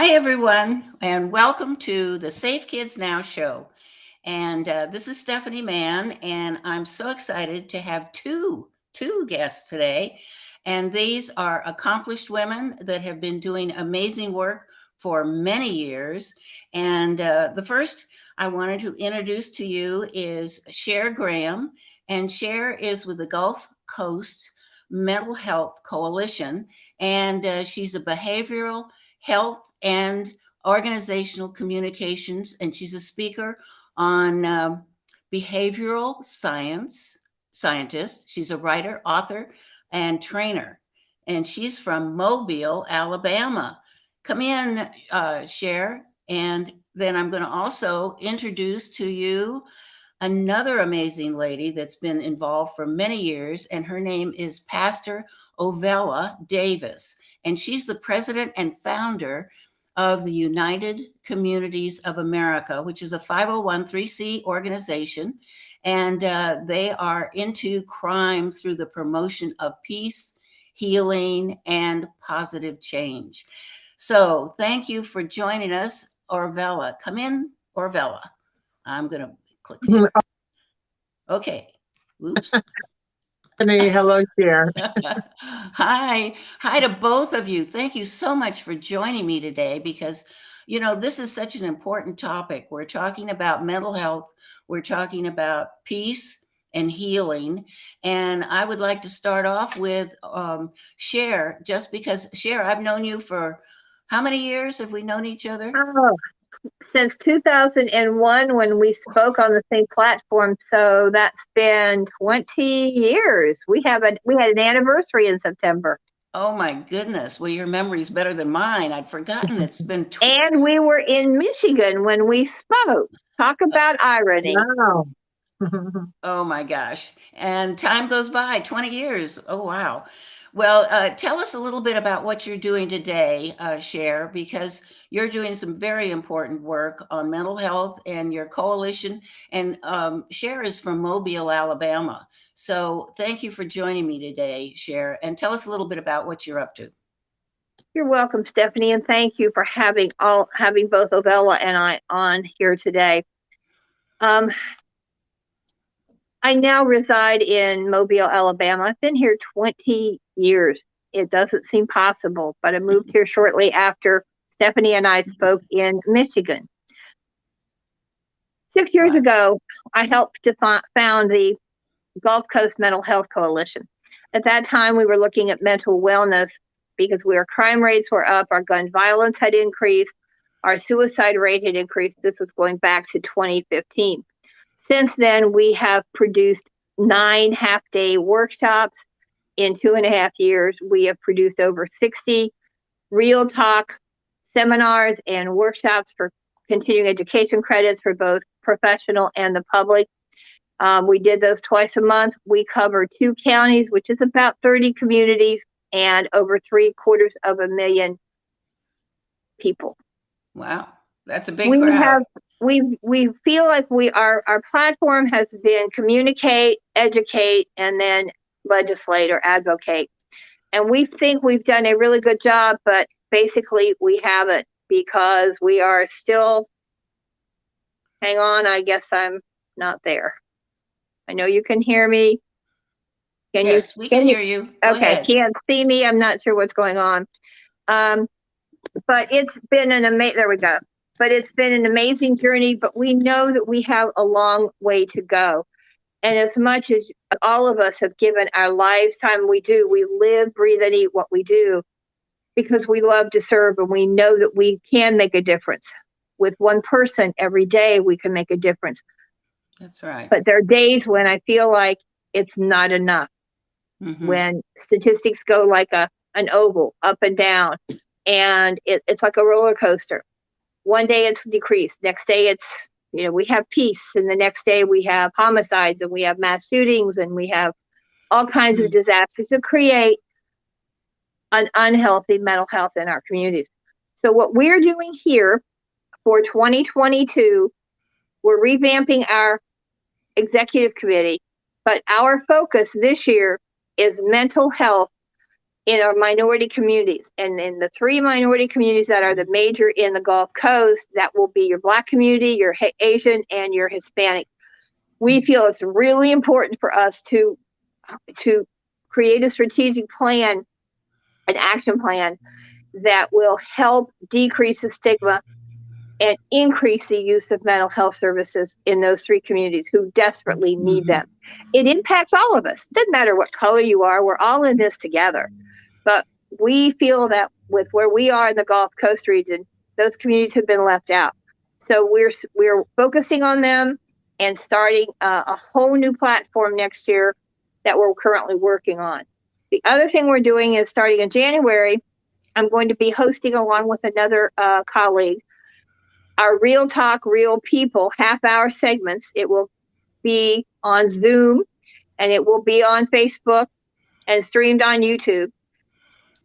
Hi, everyone, and welcome to the Safe Kids Now show. And this is Stephanie Mann, and I'm so excited to have two guests today. And these are accomplished women that have been doing amazing work for many years. And the first I wanted to introduce to you is Cher Graham, and Cher is with the Gulf Coast Mental Health Coalition, and she's a behavioral health and organizational communications, and she's a speaker on behavioral scientist. She's a writer, author, and trainer, and she's from Mobile, Alabama. Come in, Cher, and then I'm going to also introduce to you another amazing lady that's been involved for many years, and her name is Pastor Ovella Davis. And she's the president and founder of the United Communities of America, which is a 501(c) organization. And they are into crime through the promotion of peace, healing, and positive change. So thank you for joining us, Orvella. Come in, Orvella. I'm going to click here. Okay. Oops. Hello, Cher. Hi to both of you. Thank you so much for joining me today because, this is such an important topic. We're talking about mental health, we're talking about peace and healing. And I would like to start off with Cher, just because, Cher, I've known you for how many years have we known each other? Oh, since 2001 when we spoke on the same platform, so that's been 20 years. We had an anniversary in September. Oh my goodness. Well, your memory's better than mine. I'd forgotten it's been And we were in Michigan when we spoke. Talk about irony. Wow. Oh my gosh. And time goes by, 20 years. Oh, wow. Well, tell us a little bit about what you're doing today, Cher, because you're doing some very important work on mental health and your coalition. And Cher is from Mobile, Alabama. So thank you for joining me today, Cher, and tell us a little bit about what you're up to. You're welcome, Stephanie, and thank you for having both Ovella and I on here today. I now reside in Mobile, Alabama. I've been here 20 years. It doesn't seem possible, but I moved here shortly after Stephanie and I spoke in Michigan. 6 years ago, I helped to found the Gulf Coast Mental Health Coalition. At that time, we were looking at mental wellness because our crime rates were up, our gun violence had increased, our suicide rate had increased. This was going back to 2015. Since then, we have produced 9 half-day workshops. In 2.5 years, we have produced over 60 real talk seminars and workshops for continuing education credits for both professional and the public. We did those twice a month. We cover 2 counties, which is about 30 communities and over 750,000 people. Wow, that's a big crowd. We feel like our platform has been communicate, educate, and then legislate or advocate. And we think we've done a really good job, but basically we haven't because we are still, hang on, I guess I'm not there. I know you can hear me. Yes, we can hear you. Go okay, ahead. Can't see me. I'm not sure what's going on. But it's been there we go. But it's been an amazing journey, but we know that we have a long way to go. And as much as all of us have given our lifetime, we live, breathe, and eat what we do because we love to serve and we know that we can make a difference. With one person every day, we can make a difference. That's right. But there are days when I feel like it's not enough. Mm-hmm. When statistics go like an oval, up and down, and it's like a roller coaster. One day it's decreased. Next day it's, we have peace. And the next day we have homicides and we have mass shootings and we have all kinds of disasters that create an unhealthy mental health in our communities. So what we're doing here for 2022, we're revamping our executive committee, but our focus this year is mental health in our minority communities. And in the 3 minority communities that are the major in the Gulf Coast, that will be your Black community, your Asian, and your Hispanic. We feel it's really important for us to create a strategic plan, an action plan that will help decrease the stigma and increase the use of mental health services in those 3 communities who desperately need them. It impacts all of us. Doesn't matter what color you are, we're all in this together. But we feel that with where we are in the Gulf Coast region, those communities have been left out. So we're focusing on them and starting a whole new platform next year that we're currently working on. The other thing we're doing is starting in January, I'm going to be hosting, along with another colleague, our Real Talk, Real People half-hour segments. It will be on Zoom, and it will be on Facebook and streamed on YouTube.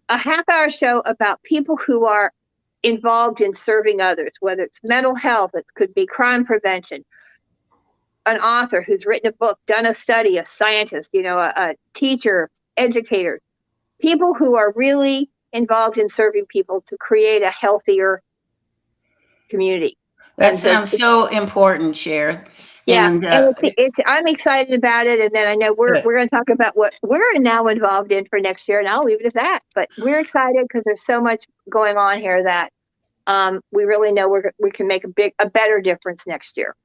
A half-hour show about people who are involved in serving others, whether it's mental health, it could be crime prevention, an author who's written a book, done a study, a scientist, a teacher, educator, people who are really involved in serving people to create a healthier community. That sounds so important, Cher. Yeah, and I'm excited about it, and then I know we're going to talk about what we're now involved in for next year, and I'll leave it at that. But we're excited because there's so much going on here that we really know we can make a better difference next year.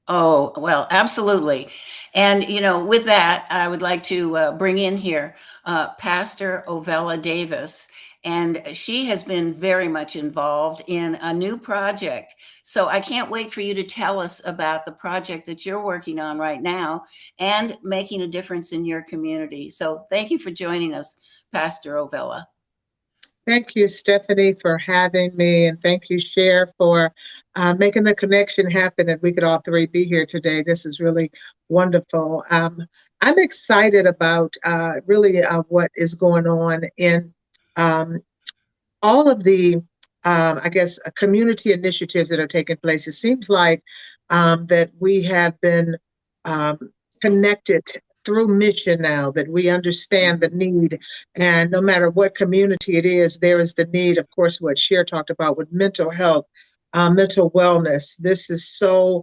Oh, well, absolutely. And, with that, I would like to bring in here Pastor Ovella Davis. And she has been very much involved in a new project. So I can't wait for you to tell us about the project that you're working on right now and making a difference in your community. So thank you for joining us, Pastor Ovella. Thank you, Stephanie, for having me. And thank you, Cher, for making the connection happen that we could all 3 be here today. This is really wonderful. I'm excited about really what is going on in all of the, community initiatives that are taking place. It seems like that we have been connected through mission now, that we understand the need, and no matter what community it is, there is the need. Of course, what Cher talked about with mental health, mental wellness. This is so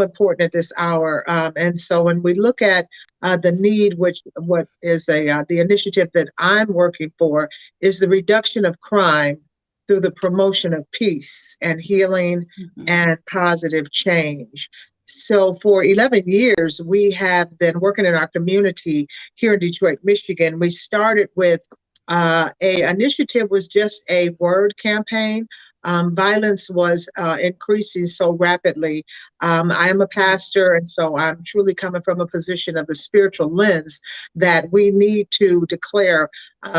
important at this hour. And so when we look at the need, what is the initiative that I'm working for is the reduction of crime through the promotion of peace and healing and positive change. So for 11 years, we have been working in our community here in Detroit, Michigan. We started with a initiative was just a word campaign. Violence was increasing so rapidly. I am a pastor, and so I'm truly coming from a position of the spiritual lens that we need to declare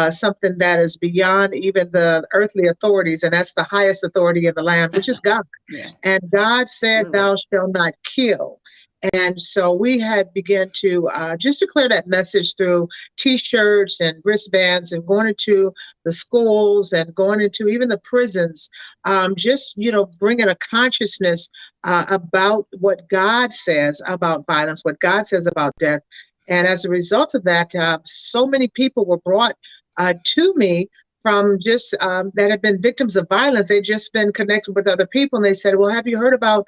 something that is beyond even the earthly authorities, and that's the highest authority in the land, which is God. Yeah. And God said, "Thou shalt not kill." And so we had begun to just declare that message through T-shirts and wristbands, and going into the schools and going into even the prisons, just, bringing a consciousness about what God says about violence, what God says about death. And as a result of that, so many people were brought to me from just that had been victims of violence. They'd just been connected with other people, and they said, "Well, have you heard about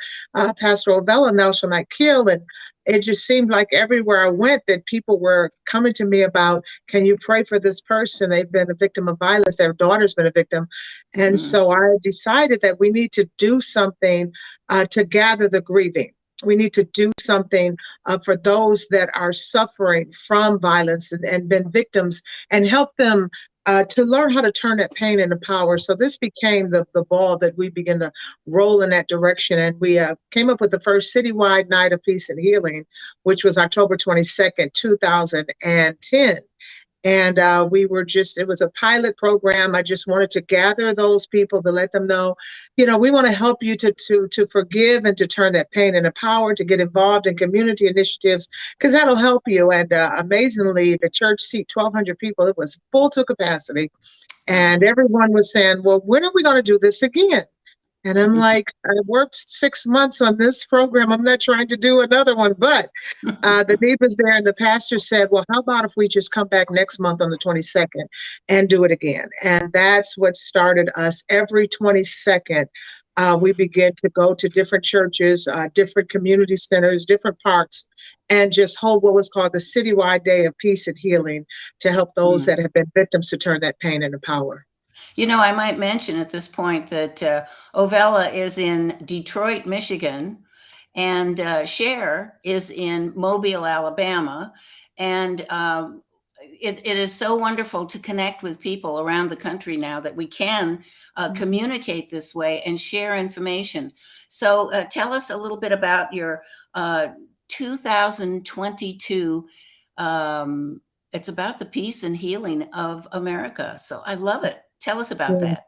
Pastor Ovella, Thou Shalt Not Kill?" And it just seemed like everywhere I went that people were coming to me about, "Can you pray for this person? They've been a victim of violence. Their daughter's been a victim." And so I decided that we need to do something to gather the grieving. We need to do something for those that are suffering from violence and been victims, and help them to learn how to turn that pain into power. So this became the ball that we began to roll in that direction. And we came up with the first citywide night of peace and healing, which was October 22nd, 2010. And it was a pilot program. I just wanted to gather those people to let them know, we want to help you to forgive and to turn that pain into power, to get involved in community initiatives, because that'll help you. And amazingly, the church seat 1,200 people. It was full to capacity. And everyone was saying, "Well, when are we going to do this again?" And I'm like, I worked 6 months on this program. I'm not trying to do another one, but the neighbors there and the pastor said, well, how about if we just come back next month on the 22nd and do it again? And that's what started us. Every 22nd, we begin to go to different churches, different community centers, different parks, and just hold what was called the Citywide Day of Peace and Healing to help those that have been victims to turn that pain into power. You know, I might mention at this point that Ovella is in Detroit, Michigan, and Cher is in Mobile, Alabama. And it is so wonderful to connect with people around the country now that we can communicate this way and share information. So tell us a little bit about your 2022. It's about the peace and healing of America. So I love it. Tell us about that.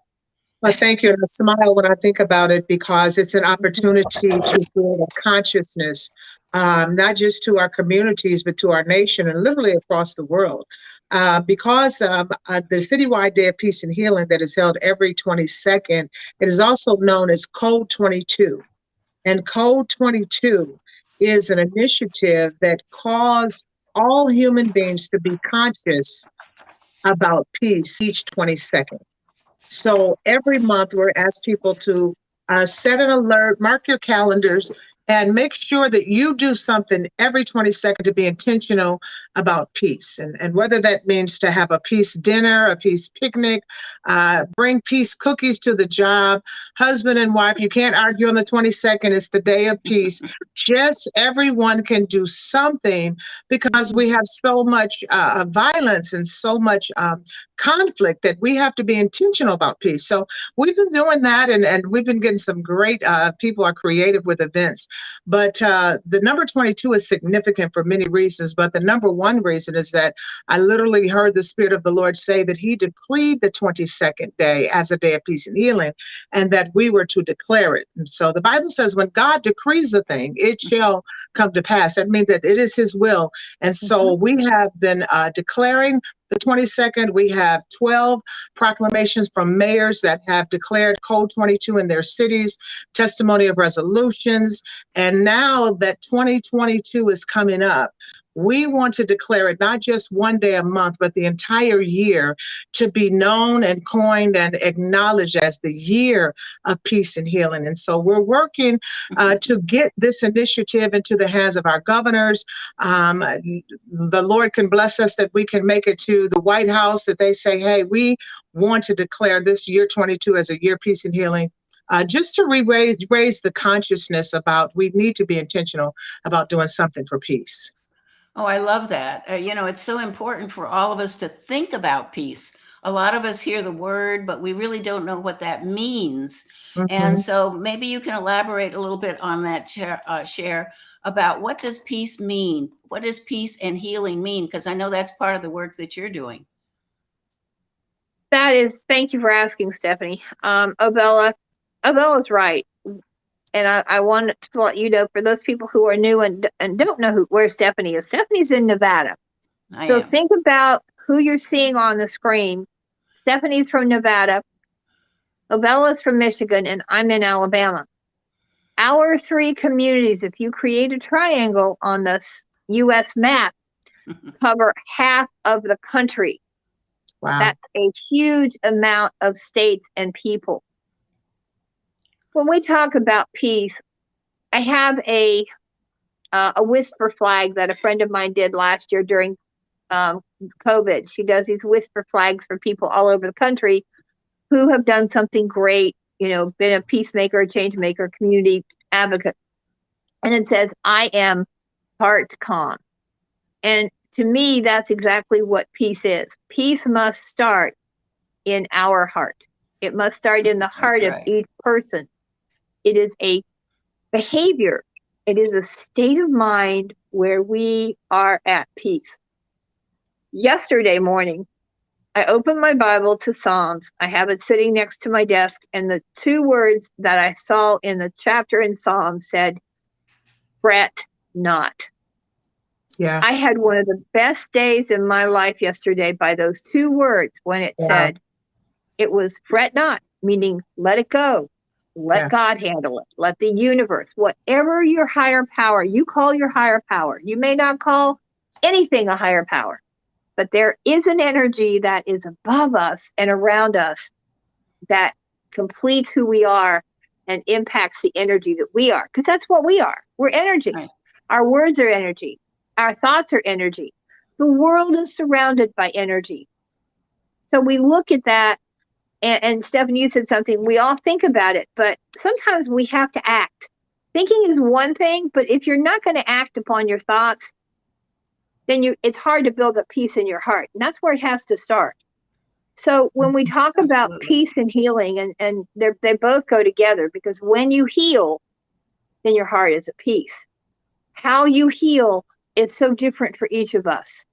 Well, thank you. And I smile when I think about it because it's an opportunity to build a consciousness, not just to our communities, but to our nation and literally across the world. Because the Citywide Day of Peace and Healing that is held every 22nd, it is also known as Code 22. And Code 22 is an initiative that calls all human beings to be conscious about peace each 22nd. So every month we're asked people to set an alert, mark your calendars, and make sure that you do something every 22nd to be intentional about peace. And whether that means to have a peace dinner, a peace picnic, bring peace cookies to the job, husband and wife, you can't argue on the 22nd, it's the day of peace. Just everyone can do something because we have so much violence and so much conflict that we have to be intentional about peace. So we've been doing that and we've been getting some great people are creative with events. But the number 22 is significant for many reasons. But the number one reason is that I literally heard the Spirit of the Lord say that he decreed the 22nd day as a day of peace and healing, and that we were to declare it. And so the Bible says when God decrees a thing, it shall come to pass. That means that it is his will. And so we have been declaring the 22nd. We have 12 proclamations from mayors that have declared Code 22 in their cities, testimony of resolutions. And now that 2022 is coming up, we want to declare it not just one day a month, but the entire year to be known and coined and acknowledged as the year of peace and healing. And so we're working to get this initiative into the hands of our governors. The Lord can bless us that we can make it to the White House, that they say, hey, we want to declare this year 22 as a year of peace and healing. Just to raise the consciousness about we need to be intentional about doing something for peace. Oh, I love that. You know, it's so important for all of us to think about peace. A lot of us hear the word, but we really don't know what that means. And so maybe you can elaborate a little bit on that, Cher, about what does peace mean? What does peace and healing mean? Because I know that's part of the work that you're doing. Thank you for asking, Stephanie. Ovella's right. And I wanted to let you know, for those people who are new and don't know where Stephanie is, Stephanie's in Nevada. So think about who you're seeing on the screen. Stephanie's from Nevada, Ovella's from Michigan, and I'm in Alabama. Our three communities, if you create a triangle on the U.S. map, cover half of the country. Wow. That's a huge amount of states and people. When we talk about peace, I have a whisper flag that a friend of mine did last year during COVID. She does these whisper flags for people all over the country who have done something great, you know, been a peacemaker, a change maker, community advocate. And it says, I am heart calm. And to me, that's exactly what peace is. Peace must start in our heart. It must start in the heart of each person. It is a behavior. It is a state of mind where we are at peace. Yesterday morning, I opened my Bible to Psalms. I have it sitting next to my desk, and the two words that I saw in the chapter in Psalms said, fret not. Yeah. I had one of the best days in my life yesterday by those two words when it said, it was fret not, meaning let it go. Let Yeah. God handle it. Let the universe, whatever your higher power, you call your higher power. You may not call anything a higher power, but there is an energy that is above us and around us that completes who we are and impacts the energy that we are. Because that's what we are. We're energy. Right. Our words are energy. Our thoughts are energy. The world is surrounded by energy. So we look at that, and Stephanie, you said something, we all think about it, but sometimes we have to act. Thinking is one thing, but if you're not going to act upon your thoughts, then it's hard to build up peace in your heart. And that's where it has to start. So when we talk about Absolutely. peace and healing, and they both go together, because when you heal, then your heart is at peace. How you heal is so different for each of us.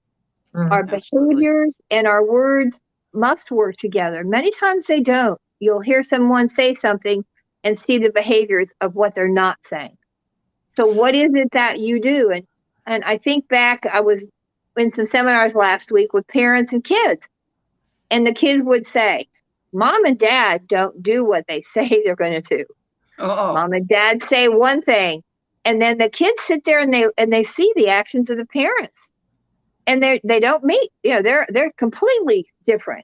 Our Absolutely. behaviors and our words must work together. Many times they don't. You'll hear someone say something and see the behaviors of what they're not saying. So what is it that you do? And I think back, I was in some seminars last week with parents and kids, and the kids would say, Mom and Dad don't do what they say they're going to do. Oh, Mom and Dad say one thing, and then the kids sit there and they see the actions of the parents. And they don't meet, they're completely different.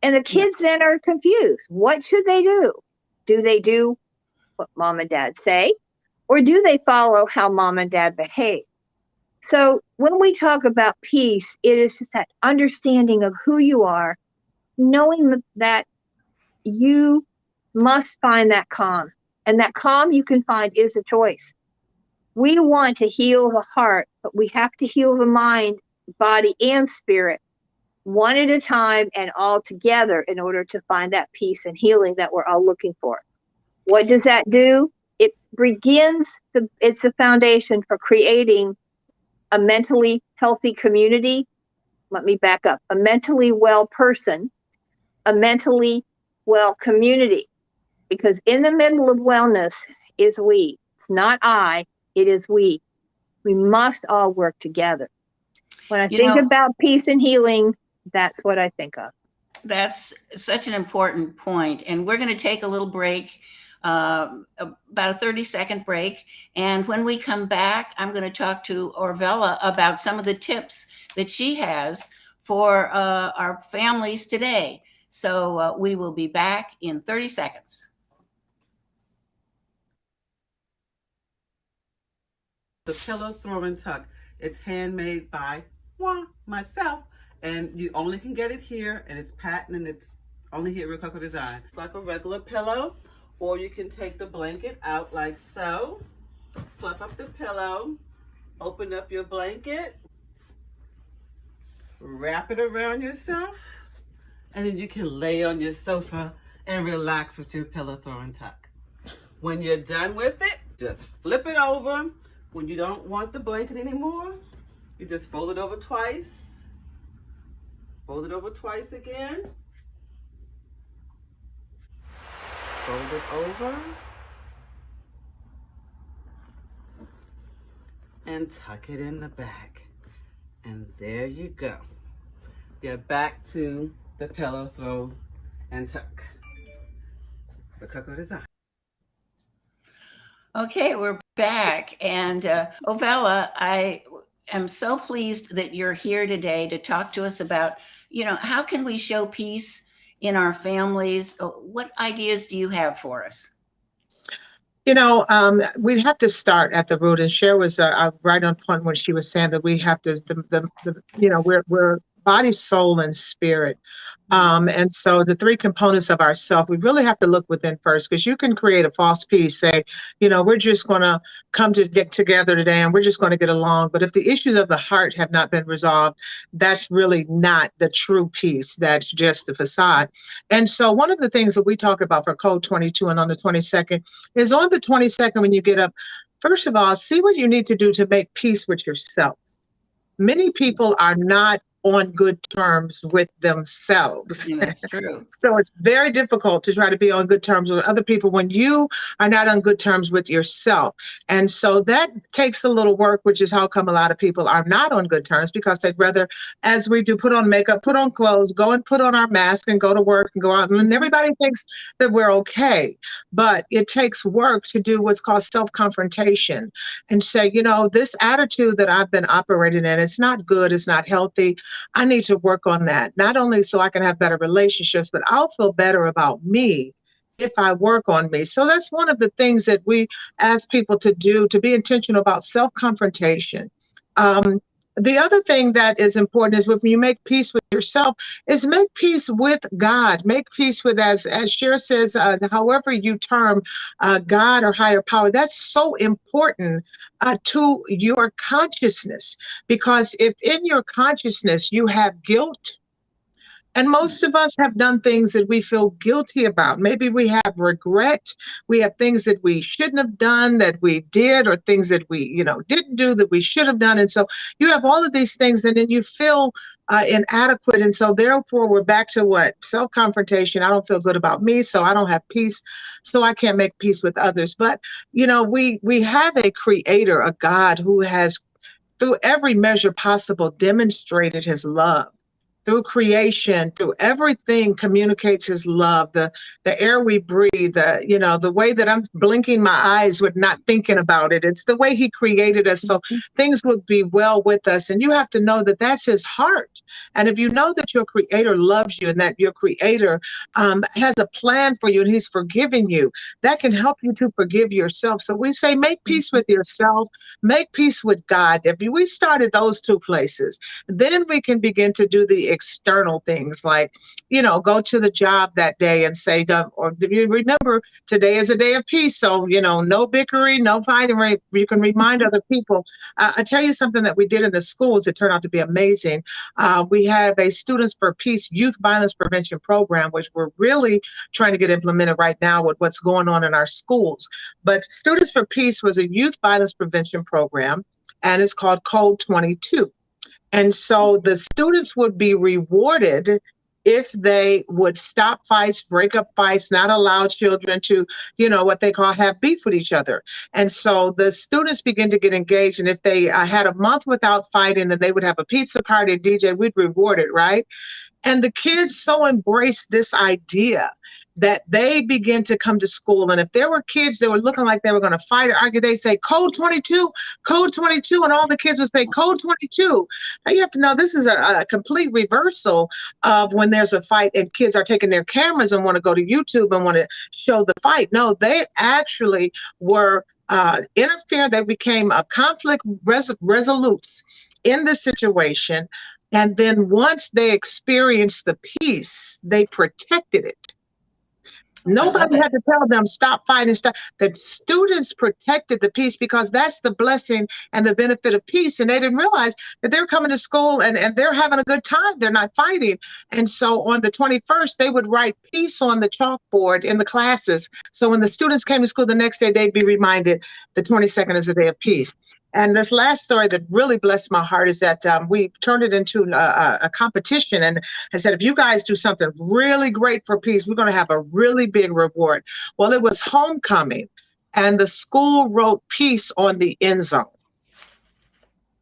And the kids then are confused. What should they do? Do they do what Mom and Dad say? Or do they follow how Mom and Dad behave? So when we talk about peace, it is just that understanding of who you are, knowing that you must find that calm. And that calm you can find is a choice. We want to heal the heart, but we have to heal the mind, body, and spirit one at a time and all together in order to find that peace and healing that we're all looking for. What does that do? It begins, it's the foundation for creating a mentally healthy community. Let me back up. A mentally well person, a mentally well community. Because in the middle of wellness is we. It's not I, it is we. We must all work together. When I think about peace and healing, that's what I think of. That's such an important point. And we're going to take a little break, about a 30-second break. And when we come back, I'm going to talk to Orvella about some of the tips that she has for our families today. So we will be back in 30 seconds. The Pillow Throw and Tuck. It's handmade by myself, and you only can get it here, and it's patent, and it's only here at Rococo Design. It's like a regular pillow, or you can take the blanket out like so, fluff up the pillow, open up your blanket, wrap it around yourself, and then you can lay on your sofa and relax with your Pillow Throw and Tuck. When you're done with it, just flip it over. When you don't want the blanket anymore, you just fold it over twice. Fold it over twice again. Fold it over. And tuck it in the back. And there you go. You're back to the Pillow Throw and Tuck. Rococo Design. Okay, we're back. And Ovella, I am so pleased that you're here today to talk to us about, how can we show peace in our families? What ideas do you have for us? We have to start at the root, and Cher was right on point when she was saying that we have to, we're body, soul, and spirit. And so the three components of ourself, we really have to look within first, because you can create a false peace, say, we're just going to come to get together today and we're just going to get along. But if the issues of the heart have not been resolved, that's really not the true peace. That's just the facade. And so one of the things that we talk about for Code 22 and on the 22nd is on the 22nd, when you get up, first of all, see what you need to do to make peace with yourself. Many people are not on good terms with themselves. Yeah, that's true. So it's very difficult to try to be on good terms with other people when you are not on good terms with yourself. And so that takes a little work, which is how come a lot of people are not on good terms, because they'd rather, as we do, put on makeup, put on clothes, go and put on our mask and go to work and go out. And everybody thinks that we're okay. But it takes work to do what's called self-confrontation and say, you know, this attitude that I've been operating in, it's not good, it's not healthy. I need to work on that, not only so I can have better relationships, but I'll feel better about me if I work on me. So that's one of the things that we ask people to do, to be intentional about self-confrontation. The other thing that is important is when you make peace with yourself, is make peace with God. Make peace with, as Cher says, however you term God or higher power. That's so important to your consciousness, because if in your consciousness you have guilt, and most of us have done things that we feel guilty about. Maybe we have regret. We have things that we shouldn't have done that we did, or things that we, didn't do that we should have done. And so you have all of these things, and then you feel inadequate. And so therefore, we're back to what? Self-confrontation. I don't feel good about me, so I don't have peace, so I can't make peace with others. But, we have a creator, a God who has, through every measure possible, demonstrated his love. Through creation, through everything, communicates his love. The air we breathe, the way that I'm blinking my eyes with not thinking about it. It's the way he created us, so things would be well with us. And you have to know that that's his heart. And if you know that your creator loves you and that your creator has a plan for you and he's forgiving you, that can help you to forgive yourself. So we say, make peace with yourself, make peace with God. If we started those two places, then we can begin to do the external things, like, go to the job that day and say, or you remember, today is a day of peace. So, no bickering, no fighting. You can remind other people. I tell you something that we did in the schools. It turned out to be amazing. We have a Students for Peace youth violence prevention program, which we're really trying to get implemented right now with what's going on in our schools. But Students for Peace was a youth violence prevention program, and it's called Code 22. And so the students would be rewarded if they would stop fights, break up fights, not allow children to, what they call have beef with each other. And so the students begin to get engaged. And if they had a month without fighting, then they would have a pizza party, and DJ, we'd reward it, right? And the kids so embraced this idea that they begin to come to school. And if there were kids that were looking like they were going to fight or argue, they'd say, Code 22, Code 22. And all the kids would say, Code 22. Now you have to know, this is a complete reversal of when there's a fight and kids are taking their cameras and want to go to YouTube and want to show the fight. No, they actually were interfered. They became a conflict resolutes in the situation. And then once they experienced the peace, they protected it. Nobody had to tell them stop fighting, stop. The students protected the peace, because that's the blessing and the benefit of peace. And they didn't realize that they're coming to school and they're having a good time. They're not fighting. And so on the 21st, they would write peace on the chalkboard in the classes. So when the students came to school the next day, they'd be reminded the 22nd is a day of peace. And this last story that really blessed my heart is that we turned it into a competition. And I said, if you guys do something really great for peace, we're going to have a really big reward. Well, it was homecoming, and the school wrote peace on the end zone.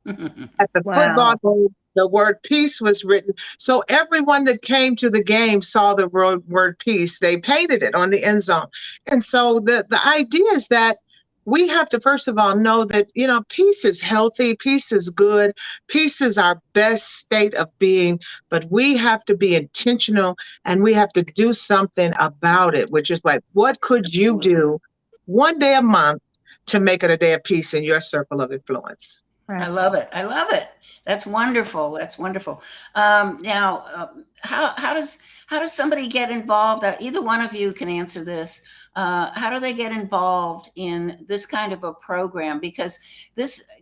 At the football game, the word peace was written. So everyone that came to the game saw the word peace. They painted it on the end zone. And so the idea is that we have to, first of all, know that, peace is healthy, peace is good, peace is our best state of being, but we have to be intentional and we have to do something about it, which is like, what could you do one day a month to make it a day of peace in your circle of influence? I love it. I love it. That's wonderful. That's wonderful. Now, how does somebody get involved? Either one of you can answer this. How do they get involved in this kind of a program? Because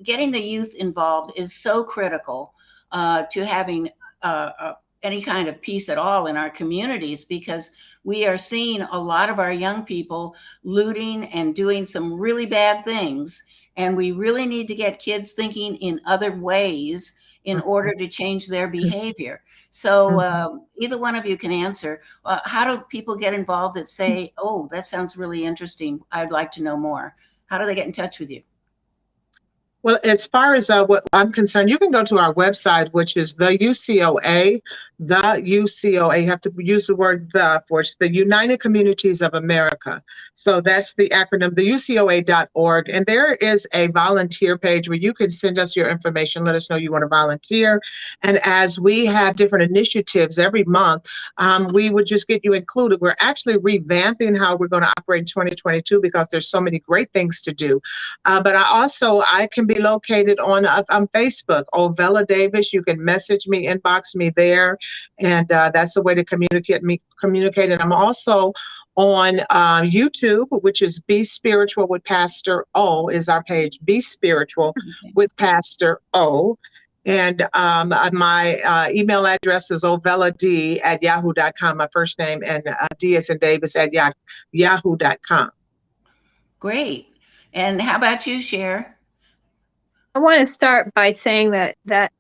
getting the youth involved is so critical to having any kind of peace at all in our communities, because we are seeing a lot of our young people looting and doing some really bad things. And we really need to get kids thinking in other ways in order to change their behavior. So either one of you can answer. How do people get involved that say, oh, that sounds really interesting, I'd like to know more? How do they get in touch with you? Well, as far as what I'm concerned, you can go to our website, which is the UCOA. You have to use the word the for it's the United Communities of America. So that's the acronym, the UCOA.org. And there is a volunteer page where you can send us your information, let us know you want to volunteer. And as we have different initiatives every month, we would just get you included. We're actually revamping how we're going to operate in 2022 because there's so many great things to do. But I can be located on Facebook, Ovella Davis. You can message me, inbox me there. And that's the way to communicate. And I'm also on YouTube, which is Be Spiritual with Pastor O is our page. Be Spiritual with Pastor O. And my email address is ovellad@yahoo.com, my first name, and D as in Davis at yahoo.com. Great. And how about you, Cher? I want to start by saying that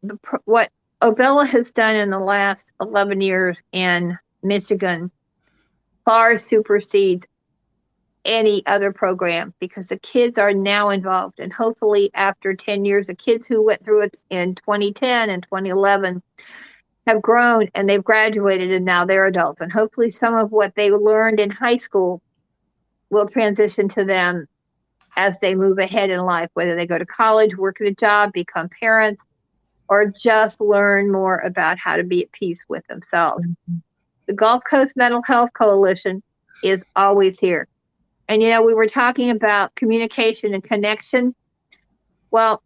what Ovella has done in the last 11 years in Michigan far supersedes any other program, because the kids are now involved. And hopefully after 10 years, the kids who went through it in 2010 and 2011 have grown and they've graduated and now they're adults. And hopefully some of what they learned in high school will transition to them as they move ahead in life, whether they go to college, work at a job, become parents, or just learn more about how to be at peace with themselves. Mm-hmm. The Gulf Coast Mental Health Coalition is always here. And, we were talking about communication and connection. Well,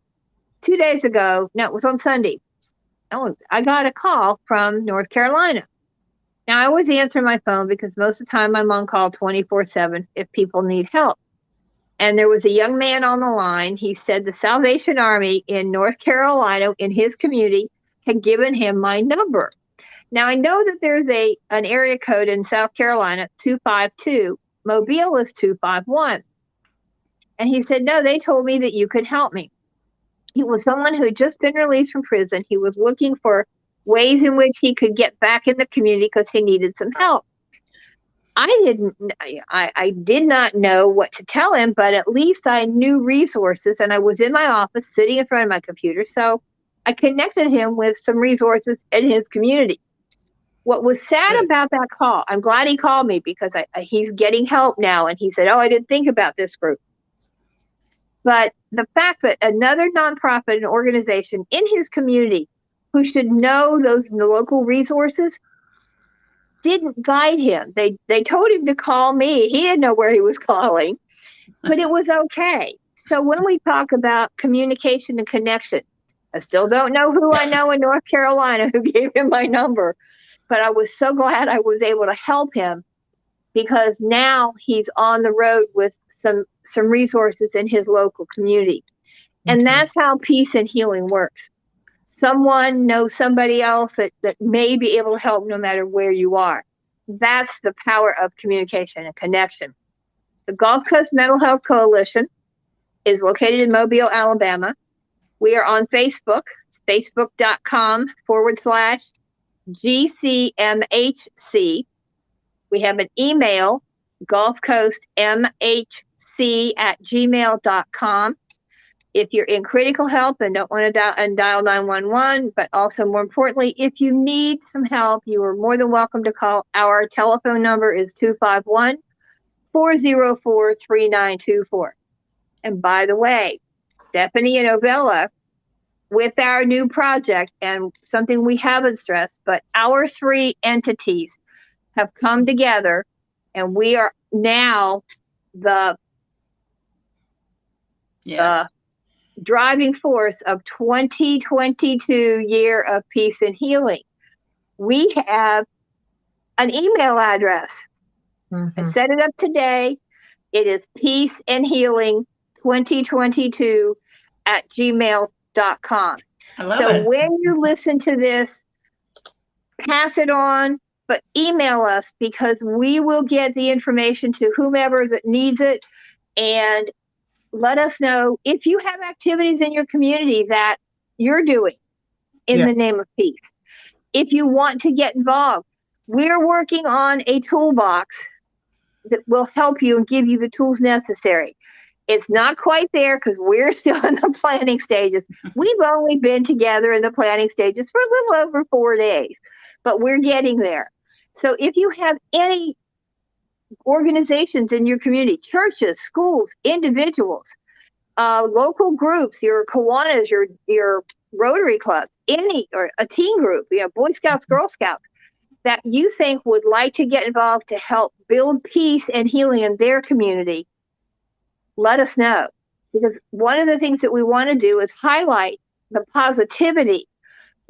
2 days ago, no, it was on Sunday, I got a call from North Carolina. Now, I always answer my phone because most of the time I'm on call 24/7 if people need help. And there was a young man on the line. He said the Salvation Army in North Carolina, in his community, had given him my number. Now, I know that there's an area code in South Carolina, 252. Mobile is 251. And he said, no, they told me that you could help me. He was someone who had just been released from prison. He was looking for ways in which he could get back in the community because he needed some help. I did not know what to tell him, but at least I knew resources, and I was in my office sitting in front of my computer. So I connected him with some resources in his community. What was sad about that call, I'm glad he called me because he's getting help now. And he said, I didn't think about this group. But the fact that another nonprofit, an organization in his community who should know the local resources, didn't guide him. They told him to call me. He didn't know where he was calling, but it was okay. So when we talk about communication and connection, I still don't know who I know in North Carolina who gave him my number, but I was so glad I was able to help him because now he's on the road with some resources in his local community. And that's how peace and healing works. Someone knows somebody else that may be able to help no matter where you are. That's the power of communication and connection. The Gulf Coast Mental Health Coalition is located in Mobile, Alabama. We are on Facebook, facebook.com/GCMHC. We have an email, gulfcoastmhc@gmail.com. If you're in critical help and don't want to dial 911, but also more importantly, if you need some help, you are more than welcome to call. Our telephone number is 251-404-3924. And by the way, Stephanie and Ovella, with our new project, and something we haven't stressed, but our 3 entities have come together, and we are now the driving force of 2022 year of peace and healing. We have an email address. I set it up today. It is peaceandhealing2022@gmail.com. So when you listen to this, pass it on, but email us because we will get the information to whomever that needs it. And let us know if you have activities in your community that you're doing in Yeah. the name of peace. If you want to get involved, we're working on a toolbox that will help you and give you the tools necessary. It's not quite there because we're still in the planning stages. We've only been together in the planning stages for a little over 4 days, but we're getting there. So if you have any organizations in your community, churches, schools, individuals, local groups, your Kiwanis, your Rotary clubs, or a teen group, Boy Scouts, Girl Scouts, that you think would like to get involved to help build peace and healing in their community, let us know. Because one of the things that we want to do is highlight the positivity.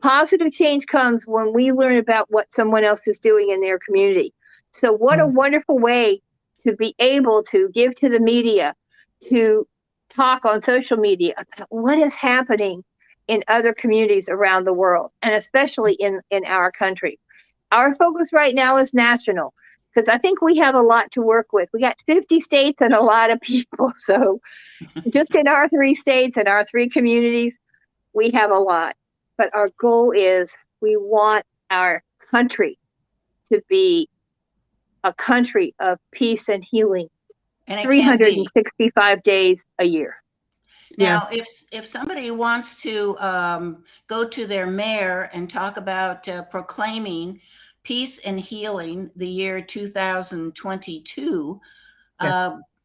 Positive change comes when we learn about what someone else is doing in their community. So what a wonderful way to be able to give to the media, to talk on social media about what is happening in other communities around the world, and especially in our country. Our focus right now is national, because I think we have a lot to work with. We got 50 states and a lot of people. So just in our 3 states and our 3 communities, we have a lot. But our goal is we want our country to be a country of peace and healing, And it can be. 365 days a year. Now, if somebody wants to go to their mayor and talk about proclaiming peace and healing the year 2022,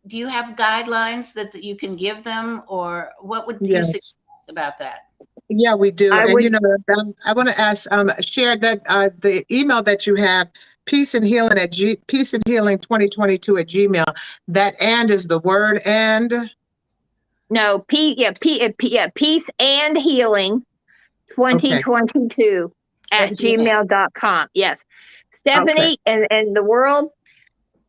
do you have guidelines that you can give them, or what would you suggest about that? Yeah, we do. I want to ask, share that the email that you have, peace and healing peace and healing 2022 at Gmail. That and is the word and. No, peace and healing 2022 at gmail.com. Yes. Stephanie and the world,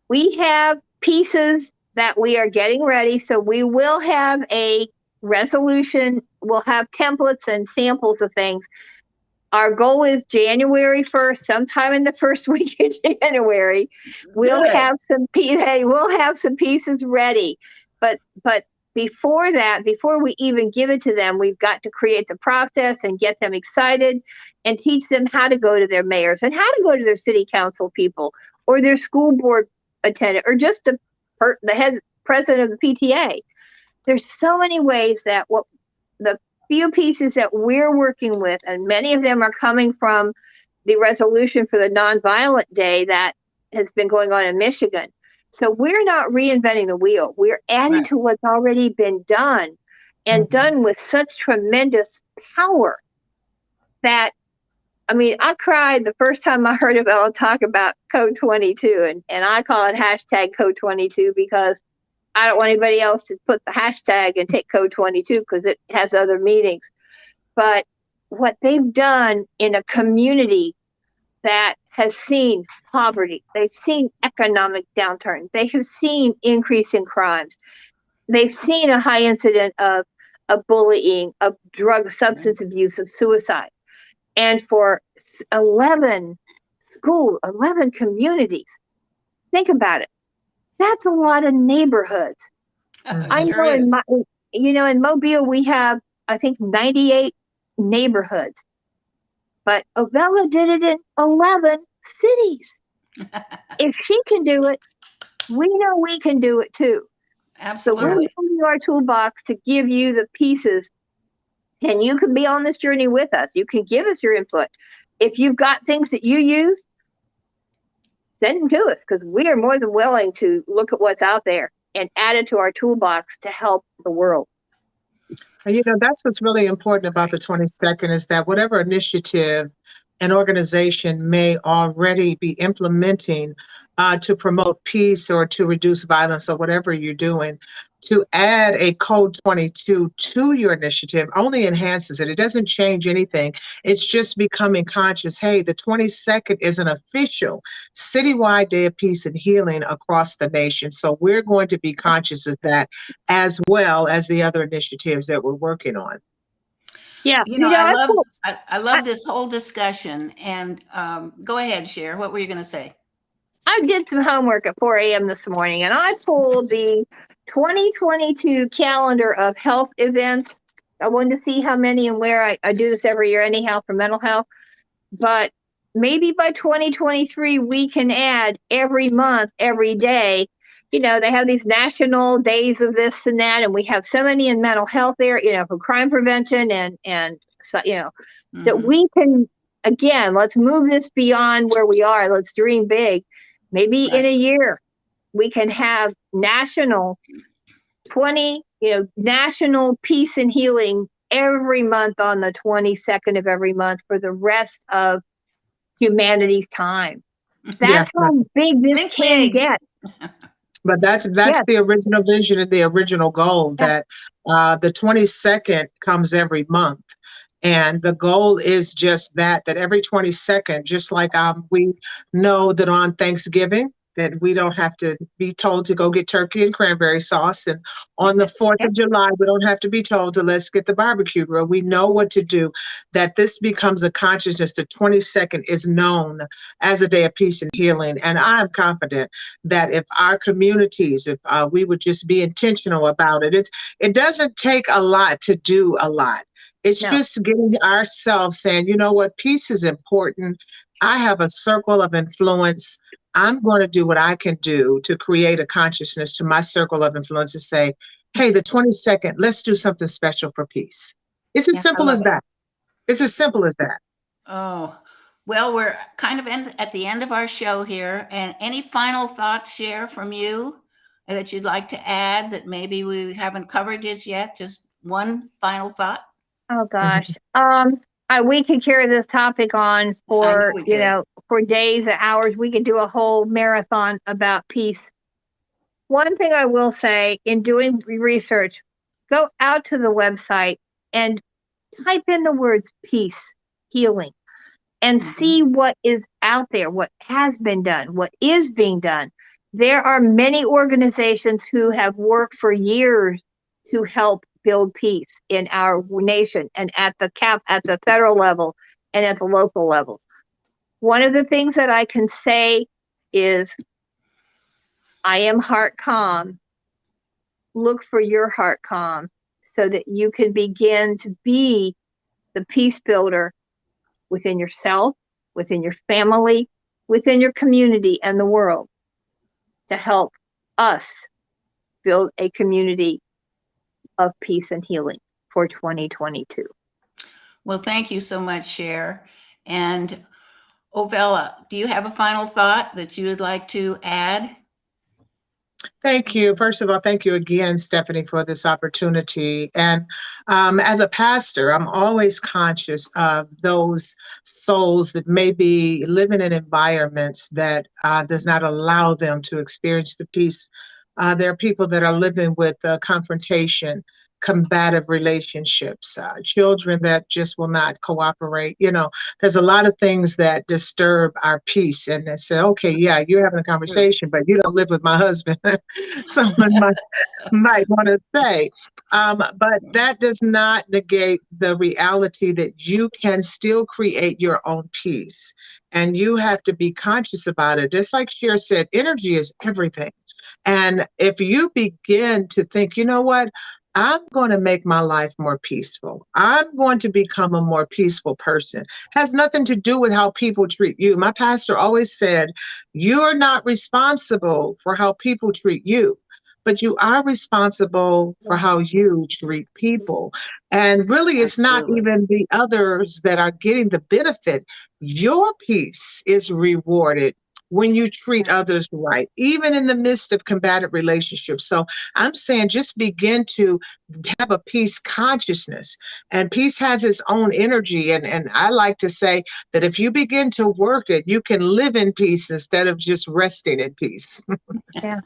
we have pieces that we are getting ready. So we will have a resolution. We'll have templates and samples of things. Our goal is January 1st, sometime in the first week of January. We'll have some pieces ready. But before that, before we even give it to them, we've got to create the process and get them excited and teach them how to go to their mayors and how to go to their city council people or their school board attendant or just the president of the PTA. There's so many ways that the few pieces that we're working with, and many of them are coming from the resolution for the Nonviolent Day that has been going on in Michigan. So we're not reinventing the wheel. We're adding to what's already been done, and done with such tremendous power that, I mean, I cried the first time I heard Ella talk about Code 22, and I call it hashtag Code 22 because I don't want anybody else to put the hashtag and take Code 22 because it has other meanings. But what they've done in a community that has seen poverty, they've seen economic downturn, they have seen increase in crimes, they've seen a high incident of bullying, of drug substance abuse, of suicide. And for 11 communities, think about it. That's a lot of neighborhoods. I know in Mobile we have, I think, 98 neighborhoods, but Ovella did it in 11 cities. If she can do it, we know we can do it too. Absolutely. So we're building our toolbox to give you the pieces, and you can be on this journey with us. You can give us your input. If you've got things that you use, send them to us, because we are more than willing to look at what's out there and add it to our toolbox to help the world. And that's what's really important about the 22nd is that whatever initiative an organization may already be implementing to promote peace or to reduce violence or whatever you're doing, to add a Code 22 to your initiative only enhances it. It doesn't change anything. It's just becoming conscious. Hey, the 22nd is an official citywide day of peace and healing across the nation. So we're going to be conscious of that as well as the other initiatives that we're working on. Yeah. I love this whole discussion. And go ahead, Cher. What were you going to say? I did some homework at 4 a.m. this morning, and I pulled the 2022 calendar of health events I wanted to see how many and where. I do this every year anyhow for mental health, but maybe by 2023, we can add every month, every day. You know, they have these national days of this and that, and we have so many in mental health there, you know, for crime prevention and so, you know, that Mhm. we can, again, let's move this beyond where we are. Let's dream big. Maybe in Right. a year, we can have national national peace and healing every month on the 22nd of every month for the rest of humanity's time. That's Yes, how big this Think can big. get. but that's Yes, the original vision and the original goal, yeah, that the 22nd comes every month. And the goal is just that every 22nd, just like we know that on Thanksgiving, that we don't have to be told to go get turkey and cranberry sauce. And on the 4th yeah, of July, we don't have to be told to let's get the barbecue grill. We know what to do, that this becomes a consciousness. The 22nd is known as a day of peace and healing. And I'm confident that if our communities, if we would just be intentional about it, it doesn't take a lot to do a lot. It's no, just getting ourselves saying, you know what, peace is important. I have a circle of influence. I'm going to do what I can do to create a consciousness to my circle of influence to say, hey, the 22nd, let's do something special for peace. It's as yeah, I simple love as it. that. It's as simple as that. Oh, well, we're kind of at the end of our show here. And any final thoughts, share from you that you'd like to add that maybe we haven't covered this yet? Just one final thought. Oh gosh. We could carry this topic on I know for, we could. for days and hours. We could do a whole marathon about peace. One thing I will say in doing research, go out to the website and type in the words peace, healing, and Mhm. see what is out there, what has been done, what is being done. There are many organizations who have worked for years to help build peace in our nation and at the federal level and at the local levels. One of the things that I can say is I am heart calm. Look for your heart calm so that you can begin to be the peace builder within yourself, within your family, within your community and the world to help us build a community of peace and healing for 2022. Well, thank you so much, Cher. And Ovella, do you have a final thought that you would like to add? Thank you. First of all, thank you again, Stephanie, for this opportunity. And as a pastor, I'm always conscious of those souls that may be living in environments that does not allow them to experience the peace. There are people that are living with confrontation, combative relationships, children that just will not cooperate. You know, there's a lot of things that disturb our peace. And they say, okay, yeah, you're having a Sure. conversation, but you don't live with my husband. Someone might want to say. But that does not negate the reality that you can still create your own peace. And you have to be conscious about it. Just like Cher said, energy is everything. And if you begin to think, you know what, I'm going to make my life more peaceful. I'm going to become a more peaceful person. Has nothing to do with how people treat you. My pastor always said, you're not responsible for how people treat you, but you are responsible for how you treat people. And really, it's not Absolutely. even the others that are getting the benefit. Your peace is rewarded when you treat others right, even in the midst of combative relationships. So I'm saying just begin to have a peace consciousness, and peace has its own energy. And I like to say that if you begin to work it, you can live in peace instead of just resting in peace. Yeah.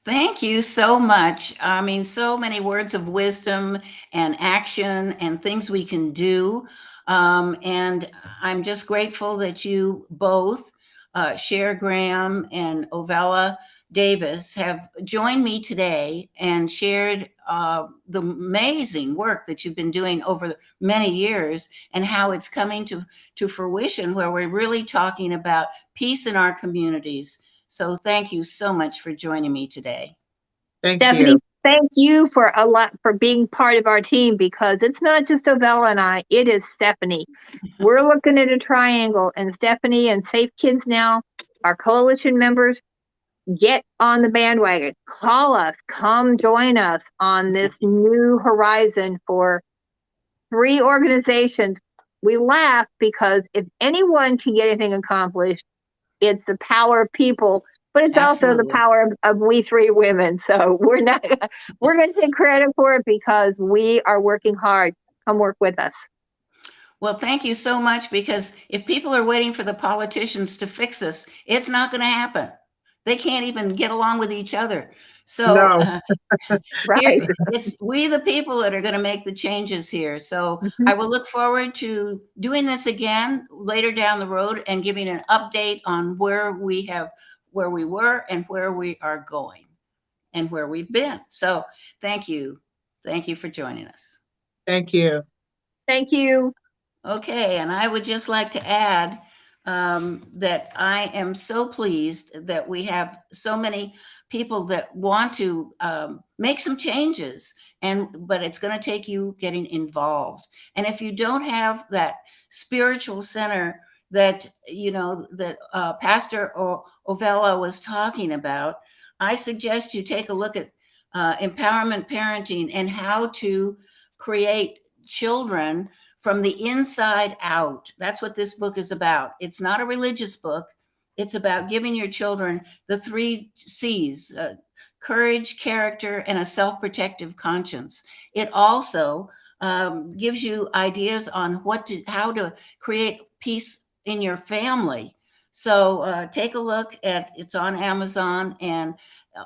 Thank you so much. I mean, so many words of wisdom and action and things we can do. And I'm just grateful that you both, Cher Graham and Ovella Davis, have joined me today and shared the amazing work that you've been doing over many years and how it's coming to fruition, where we're really talking about peace in our communities. So thank you so much for joining me today. Thank Stephanie, you. thank you for being part of our team, because it's not just Ovella and I, it is Stephanie. We're looking at a triangle, and Stephanie and Safe Kids Now, our coalition members, get on the bandwagon. Call us, come join us on this new horizon for 3 organizations. We laugh because if anyone can get anything accomplished, it's the power of people, but it's also the Absolutely. power of we 3 women. So we're going to take credit for it because we are working hard. Come work with us. Well, thank you so much, because if people are waiting for the politicians to fix us, it's not going to happen. They can't even get along with each other. So No. Right. here, it's we the people that are going to make the changes here. So Mhm. I will look forward to doing this again later down the road and giving an update on where we were and where we are going and where we've been. So thank you. Thank you for joining us. Thank you. Thank you. Okay, and I would just like to add that I am so pleased that we have so many people that want to make some changes, but it's going to take you getting involved. And if you don't have that spiritual center that Pastor Ovella was talking about, I suggest you take a look at empowerment parenting and how to create children from the inside out. That's what this book is about. It's not a religious book. It's about giving your children the 3 C's: courage, character, and a self-protective conscience. It also gives you ideas on how to create peace in your family. So take a look it's on Amazon, and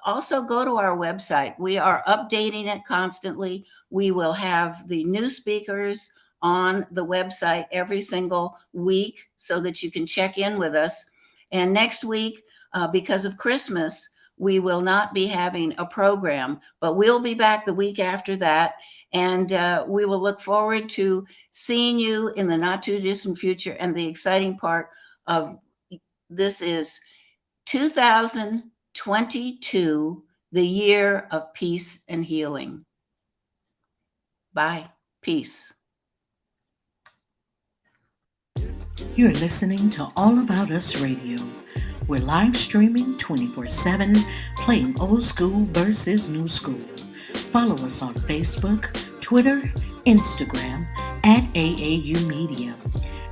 also go to our website. We are updating it constantly. We will have the new speakers on the website every single week so that you can check in with us. And next week, because of Christmas, we will not be having a program, but we'll be back the week after that. And we will look forward to seeing you in the not too distant future. And the exciting part of this is 2022, the year of peace and healing. Bye. Peace. You're listening to All About Us Radio. We're live streaming 24/7, playing old school versus new school. Follow us on Facebook, Twitter, Instagram at AAU Media,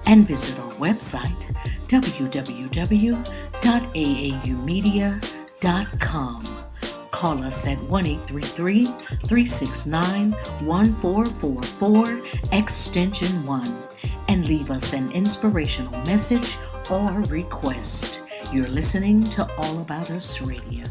and visit our website, www.aaumedia.com. Call us at 1-833-369-1444, extension 1, and leave us an inspirational message or request. You're listening to All About Us Radio.